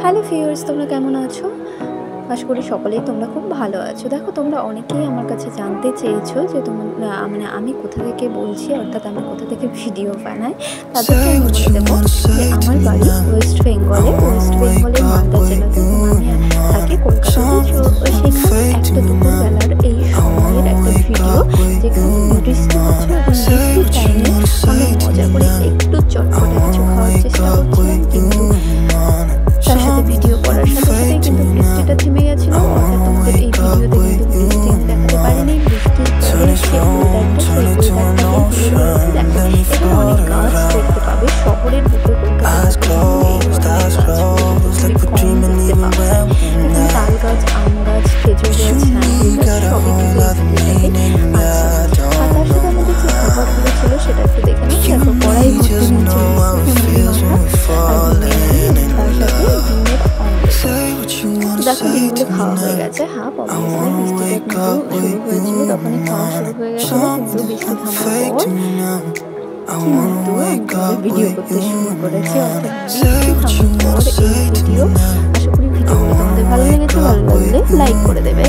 Hello viewers, তোমরা কেমন আছো? আশা করি সকলেই তোমরা খুব ভালো আছো। দেখো, তোমরা অনেকেই আমার কাছে জানতে চেয়েছো যে মানে আমি কোথা থেকে বলছি, অর্থাৎ আমি কোথা থেকে ভিডিও বানাই। তাদেরকে আমি বলে দেবো যে আমার বাড়ি ওয়েস্ট বেঙ্গলে মালদা জেলাতে। আমি থাকি কলকাতাতে। সেখানে একটা দুপুরবেলার এই সময়ের একটা ভিডিও, যেখানে বৃষ্টি হচ্ছে এবং বৃষ্টির টাইমে আমি মজা করে একটু চটপটে কিছু খাওয়ার চেষ্টা করছিলাম, কিন্তু তার সাথে ভিডিও করার সাথে সাথে কিন্তু বৃষ্টিটা থেমে গেছিল। অর্থাৎ তোমাদের এই ভিডিওতে কিন্তু বৃষ্টি আমি দেখাতে পারিনি। বৃষ্টির পরে যে ওয়েদারটা, সেই ওয়েদারটাকে তুলে ধরেছি। দেখো, এখানে অনেক গাছ দেখতে পাবে। শহরের বুকে কলকাতাতে খুবই কম দেখতে পাওয়া যায়। এখানে তাল গাছ, আম গাছ, খেজুর গাছ, নারকেল গাছ সবই কিন্তু এই জায়গাটাতে আছে। আর তার সাথে আমাদের যে খাবারগুলো ছিল সেটা একটু দেখে নিই। দেখো, কড়াই ভর্তি নিচে তার সাথে ডিমগুলো খাওয়া হয়ে গেছে। হাফ অবভিয়াসলি বৃষ্টিটা কিন্তু শুরু হয়েছিল, তখনই খাওয়া শুরু হয়ে গেছিল। কিন্তু বৃষ্টি থামার পর কিন্তু আমি ভিডিও করতে শুরু করেছি। অর্থাৎ বৃষ্টি থামার পর এই ভিডিও। আশা করি ভিডিওগুলো তোমাদের ভালো লেগেছে। ভালো লাগলে লাইক করে দেবে।